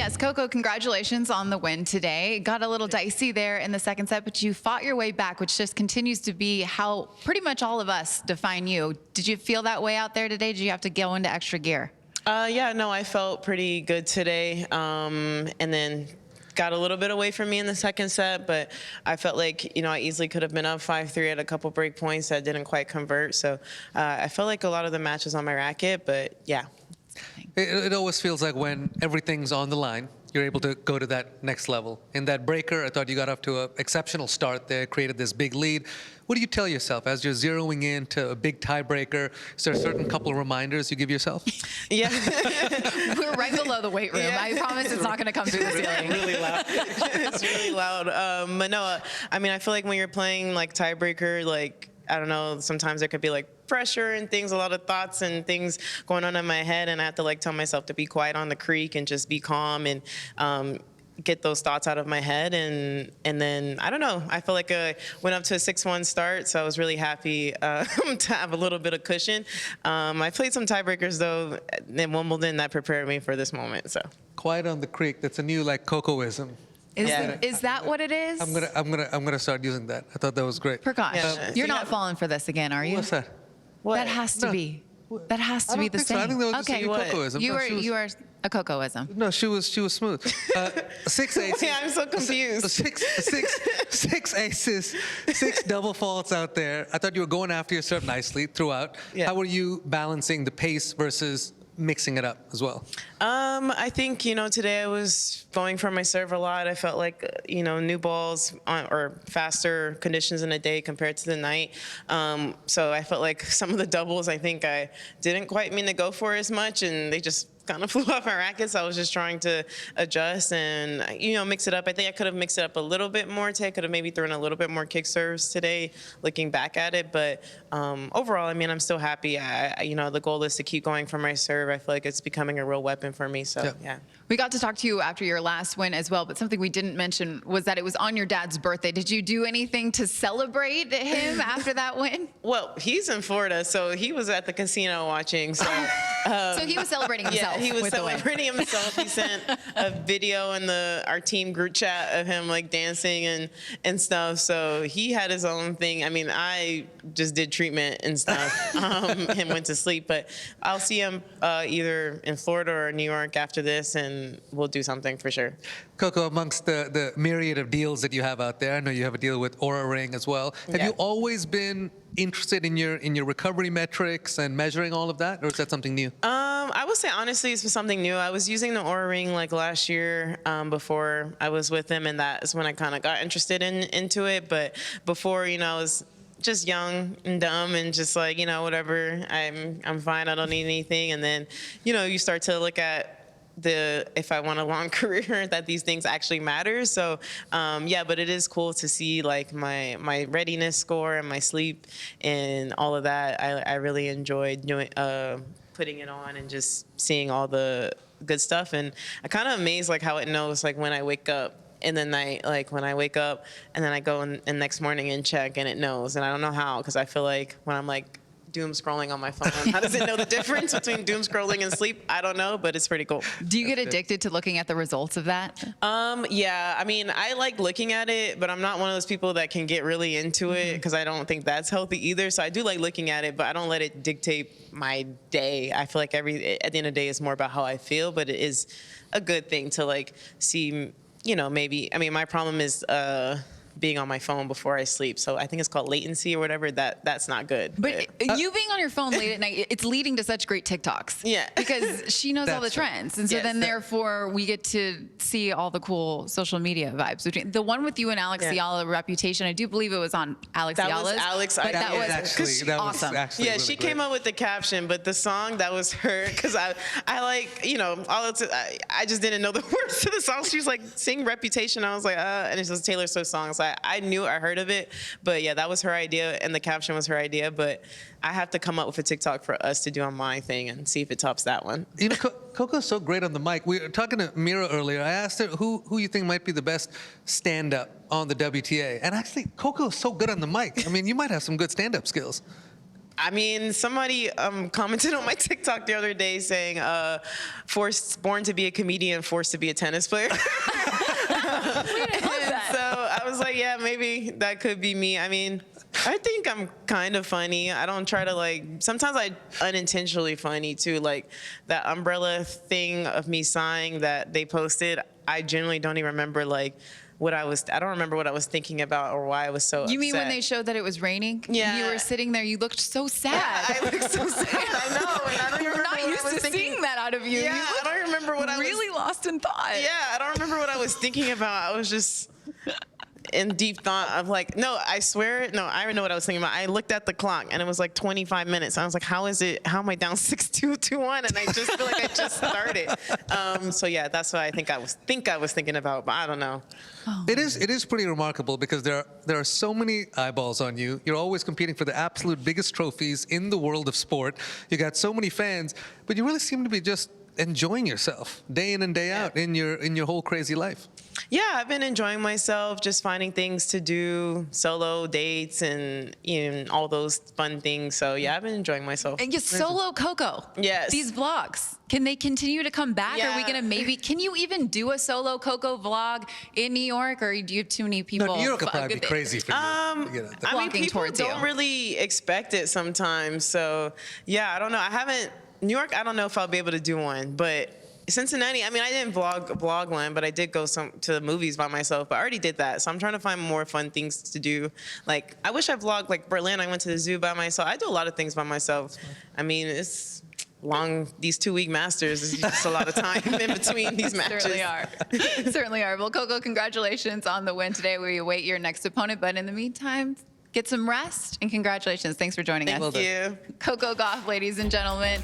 Yes, Coco, congratulations on the win today. Got a little dicey there in the second set, but you fought your way back, which just continues to be how pretty much all of us define you. Did you feel that way out there today? Did you have to go into extra gear? Yeah, no, I felt pretty good today. And then got a little bit away from me in the second set, but I felt like, I easily could have been up 5-3 at a couple break points that didn't quite convert. So I felt like a lot of the matches on my racket, but yeah. It always feels like when everything's on the line, you're able to go to that next level. In that breaker, I thought you got off to an exceptional start there, created this big lead. What do you tell yourself as you're zeroing in to a big tiebreaker? Is there a certain couple of reminders you give yourself? Yeah. We're right below the weight room. Yeah. I promise it's not going to come through the ceiling. Really loud. It's really loud. But no, I mean, I feel like when you're playing like tiebreaker, like, I don't know, sometimes there could be like pressure and things, a lot of thoughts and things going on in my head, and I have to like tell myself to be quiet on the creek and just be calm and get those thoughts out of my head. And then, I don't know, I feel like I went up to a 6-1 start, so I was really happy to have a little bit of cushion. I played some tiebreakers though in Wimbledon that prepared me for this moment. So quiet on the creek, that's a new like Cocoism. Is that what it is? I'm gonna start using that. I thought that was great. Prakash, you're not falling for this again, are you? What's that? What? That has to be. That has to be the same. So. I think that was okay, just a new Cocoism. You are a Cocoism. No, she was smooth. 6 aces. Yeah, I'm so confused. Six aces, 6 double faults out there. I thought you were going after your serve nicely throughout. Yeah. How were you balancing the pace versus mixing it up as well? I think, today I was going for my serve a lot. I felt like, new balls or faster conditions in the day compared to the night. So I felt like some of the doubles, I think I didn't quite mean to go for as much, and they just kind of flew off my racket. So I was just trying to adjust and, mix it up. I think I could have mixed it up a little bit more today. I could have maybe thrown a little bit more kick serves today, looking back at it. But overall, I mean, I'm still happy. The goal is to keep going for my serve. I feel like it's becoming a real weapon for me. So, yeah. We got to talk to you after your last win as well, but something we didn't mention was that it was on your dad's birthday. Did you do anything to celebrate him after that win? Well, he's in Florida, so he was at the casino watching. So, so he was celebrating himself. Yeah, he was celebrating himself. He sent a video in our team group chat of him like dancing and stuff. So he had his own thing. I mean, I just did treatment and stuff and went to sleep. But I'll see him either in Florida or New York after this, and we'll do something for sure. Coco, amongst the myriad of deals that you have out there, I know you have a deal with Aura Ring as well. Have you always been interested in your recovery metrics and measuring all of that, or is that something new? I would say honestly it's something new. I was using the Aura Ring like last year before I was with him, and that is when I kind of got interested into it. But before, I was just young and dumb and just like, whatever, I'm fine, I don't need anything. And then, you start to look at if I want a long career, that these things actually matter. So yeah, but it is cool to see like my readiness score and my sleep and all of that. I really enjoyed doing putting it on and just seeing all the good stuff. And I'm kind of amazed like how it knows like when I wake up in the night, like when I wake up and then I go in next morning and check and it knows. And I don't know how, because I feel like when I'm like doom scrolling on my phone, how does it know the difference between doom scrolling and sleep? I don't know, but it's pretty cool. Do you get addicted to looking at the results of that? Yeah, I mean, I like looking at it, but I'm not one of those people that can get really into it because I don't think that's healthy either. So I do like looking at it, but I don't let it dictate my day. I feel like at the end of the day, it's more about how I feel, but it is a good thing to like see, maybe, I mean, my problem is being on my phone before I sleep. So I think it's called latency or whatever. That's not good. But you being on your phone late at night, it's leading to such great TikToks. Yeah. Because she knows all the trends. And so then therefore we get to see all the cool social media vibes. Between the one with you and Alex Fiala, Reputation, I do believe it was on Alex Fiala's. That was Alex. But that was awesome. Yeah, really she came up with the caption, but the song, that was her. Because I like, I just didn't know the words to the song. She was like, sing Reputation. I was like, and it's a Taylor Swift song. So I knew, I heard of it, but yeah, that was her idea, and the caption was her idea, but I have to come up with a TikTok for us to do on my thing and see if it tops that one. Coco's so great on the mic. We were talking to Mira earlier. I asked her who you think might be the best stand-up on the WTA, and actually, Coco's so good on the mic. I mean, you might have some good stand-up skills. I mean, somebody commented on my TikTok the other day saying, born to be a comedian, forced to be a tennis player. So I was like, yeah, maybe that could be me. I mean, I think I'm kind of funny. I don't try to sometimes I unintentionally funny too. Like that umbrella thing of me sighing that they posted, I generally don't even remember I don't remember what I was thinking about or why I was so upset. You mean when they showed that it was raining? Yeah. You were sitting there, you looked so sad. I looked so sad. I know. And I don't You're remember not what I used was to thinking. seeing that out of you. Yeah, You I don't remember what I was really lost in thought. Yeah, I don't remember what I was thinking about. I was just in deep thought of no, I swear, no, I know what I was thinking about. I looked at the clock and it was 25 minutes. I was like, how am I down 6-2 to 1? And I just feel like I just started. So yeah, that's what I think I was thinking about, but I don't know. It is pretty remarkable because there are so many eyeballs on you. You're always competing for the absolute biggest trophies in the world of sport. You got so many fans, but you really seem to be just enjoying yourself day in and day out in your whole crazy life. Yeah, I've been enjoying myself, just finding things to do, solo dates and all those fun things. So yeah, I've been enjoying myself. And just solo Coco. Yes. These vlogs, can they continue to come back? Yeah. Are we gonna can you even do a solo Coco vlog in New York, or do you have too many people? No, New York would probably be crazy for you. I mean, Flocking people towards don't you. really expect it sometimes. So yeah, I don't know. New York, I don't know if I'll be able to do one, but Cincinnati, I mean, I didn't vlog one, but I did go to the movies by myself, but I already did that. So I'm trying to find more fun things to do. I wish I vlogged Berlin. I went to the zoo by myself. I do a lot of things by myself. I mean, it's long, these 2-week masters is just a lot of time in between these matches. Certainly are. Certainly are. Well, Coco, congratulations on the win today. We await your next opponent, but in the meantime, get some rest and congratulations. Thanks for joining us. Thank you. Coco Gauff, ladies and gentlemen.